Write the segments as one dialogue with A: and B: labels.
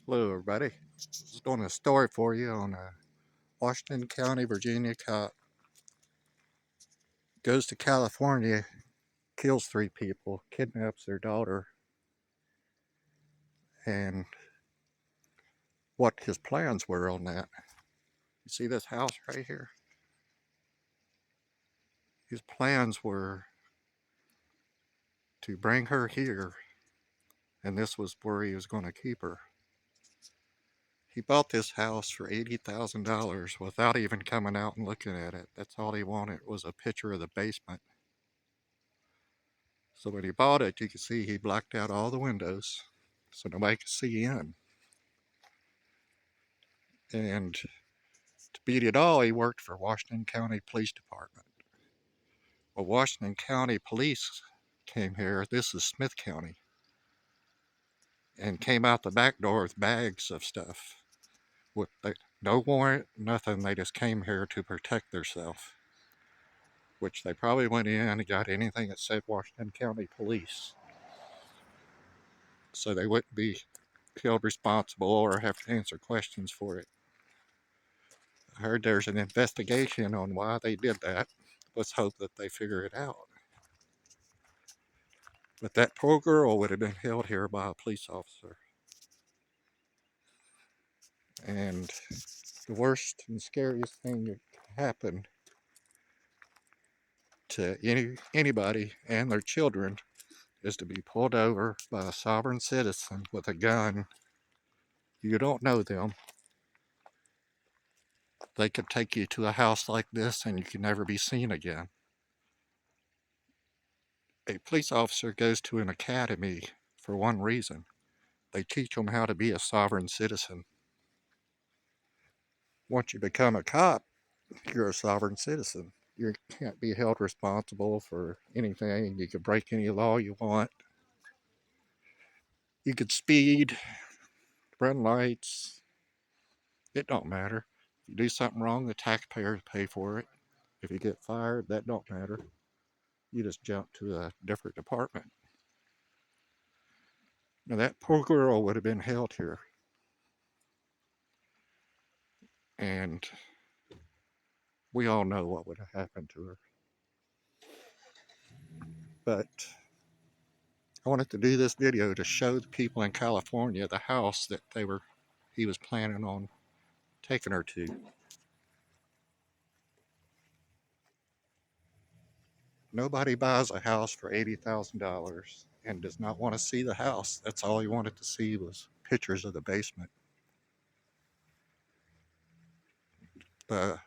A: Hello, everybody. Just doing a story for you on a Washington County, Virginia cop goes to California, kills 3 people, kidnaps their daughter, and what his plans were on that. You see this house right here? His plans were to bring her here, and this was where he was going to keep her. He bought this house for $80,000 without even coming out and looking at it. That's all he wanted was a picture of the basement. So when he bought it, you can see he blacked out all the windows so nobody could see in. And to beat it all, he worked for Washington County Police Department. Well, Washington County Police came here, this is Smyth County, and came out the back door with bags of stuff. With no warrant, nothing, they just came here to protect themselves. Which they probably went in and got anything that said Washington County Police. So they wouldn't be held responsible or have to answer questions for it. I heard there's an investigation on why they did that. Let's hope that they figure it out. But that poor girl would have been held here by a police officer. And the worst and scariest thing that could happen to anybody and their children is to be pulled over by a sovereign citizen with a gun. You don't know them. They could take you to a house like this and you can never be seen again. A police officer goes to an academy for one reason. They teach them how to be a sovereign citizen. Once you become a cop, you're a sovereign citizen. You can't be held responsible for anything. You can break any law you want. You could speed, run lights. It don't matter. If you do something wrong, the taxpayers pay for it. If you get fired, that don't matter. You just jump to a different department. Now that poor girl would have been held here. And we all know what would have happened to her. But I wanted to do this video to show the people in California the house that he was planning on taking her to. Nobody buys a house for $80,000 and does not want to see the house. That's all he wanted to see was pictures of the basement. The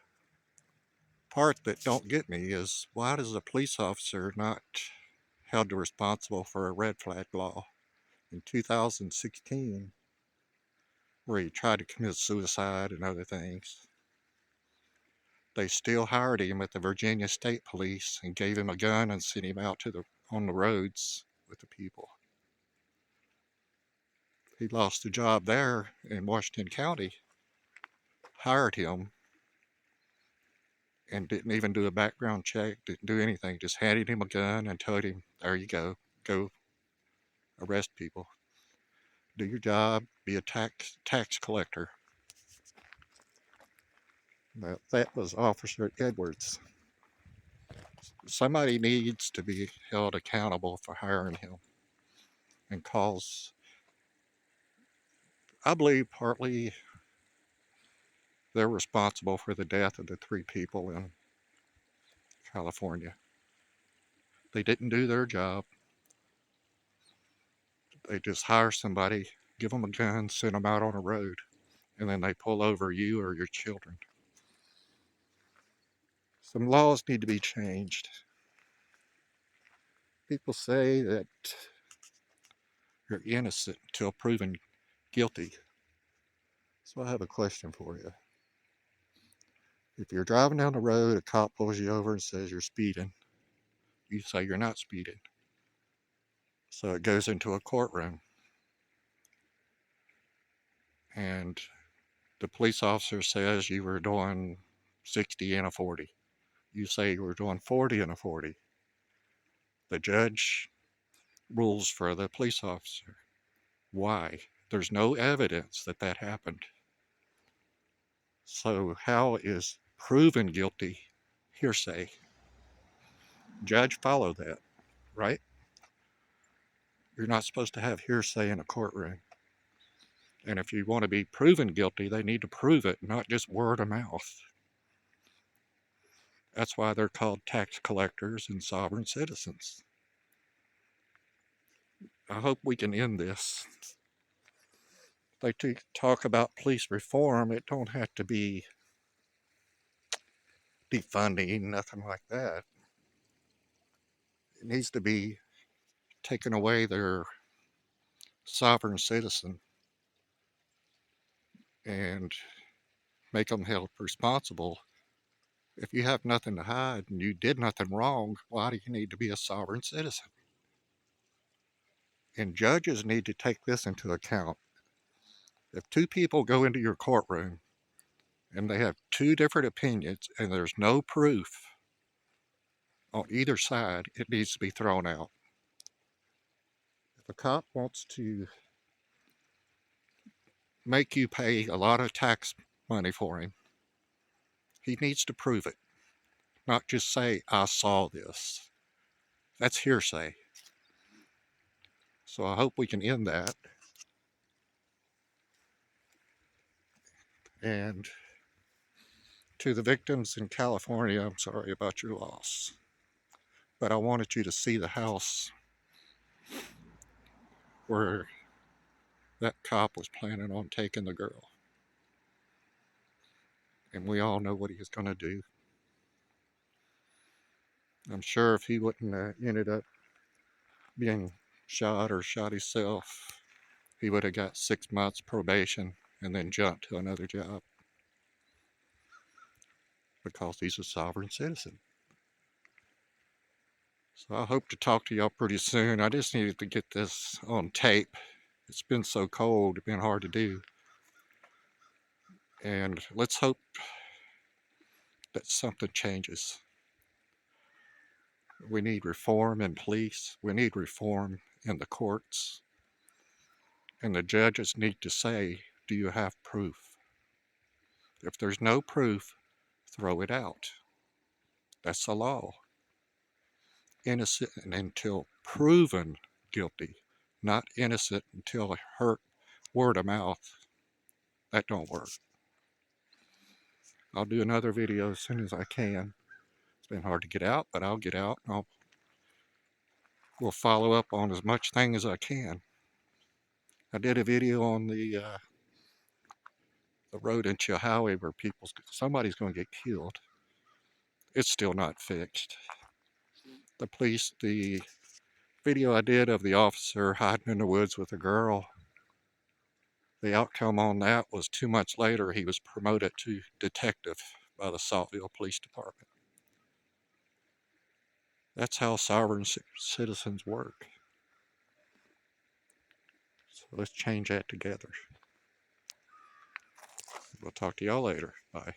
A: part that don't get me is why does a police officer not held responsible for a red flag law in 2016 where he tried to commit suicide and other things? They still hired him at the Virginia State Police and gave him a gun and sent him out on the roads with the people. He lost a job there in Washington County, hired him, and didn't even do a background check, didn't do anything, just handed him a gun and told him, there you go arrest people. Do your job, be a tax collector. That was Officer Edwards. Somebody needs to be held accountable for hiring him and cause, I believe partly they're responsible for the death of the 3 people in California. They didn't do their job. They just hire somebody, give them a gun, send them out on a road, and then they pull over you or your children. Some laws need to be changed. People say that you're innocent until proven guilty. So I have a question for you. If you're driving down the road, a cop pulls you over and says you're speeding, you say you're not speeding. So it goes into a courtroom. And the police officer says you were doing 60 and a 40. You say you were doing 40 and a 40. The judge rules for the police officer. Why? There's no evidence that that happened. So how is proven guilty hearsay? Judge, follow that, right? You're not supposed to have hearsay in a courtroom. And if you want to be proven guilty, they need to prove it, not just word of mouth. That's why they're called tax collectors and sovereign citizens. I hope we can end this. They talk about police reform. It don't have to be defunding, nothing like that. It needs to be taking away their sovereign citizen and make them held responsible. If you have nothing to hide and you did nothing wrong, why do you need to be a sovereign citizen? And judges need to take this into account. If two people go into your courtroom and they have two different opinions and there's no proof on either side, it needs to be thrown out. If a cop wants to make you pay a lot of tax money for him, he needs to prove it, not just say, I saw this. That's hearsay. So I hope we can end that. And to the victims in California, I'm sorry about your loss. But I wanted you to see the house where that cop was planning on taking the girl. And we all know what he was going to do. I'm sure if he wouldn't have ended up being shot or shot himself, he would have got 6 months probation and then jumped to another job because he's a sovereign citizen. So I hope to talk to y'all pretty soon. I just needed to get this on tape. It's been so cold, it's been hard to do. And let's hope that something changes. We need reform in police. We need reform in the courts. And the judges need to say, do you have proof? If there's no proof, throw it out. That's the law. Innocent until proven guilty, not innocent until hurt word of mouth. That don't work. I'll do another video as soon as I can. It's been hard to get out, but I'll get out and we'll follow up on as much thing as I can. I did a video on the road in Chihuahua where somebody's going to get killed. It's still not fixed. The video I did of the officer hiding in the woods with a girl, the outcome on that was 2 months later he was promoted to detective by the Saltville Police Department. That's how sovereign citizens work. So let's change that together. We'll talk to y'all later. Bye.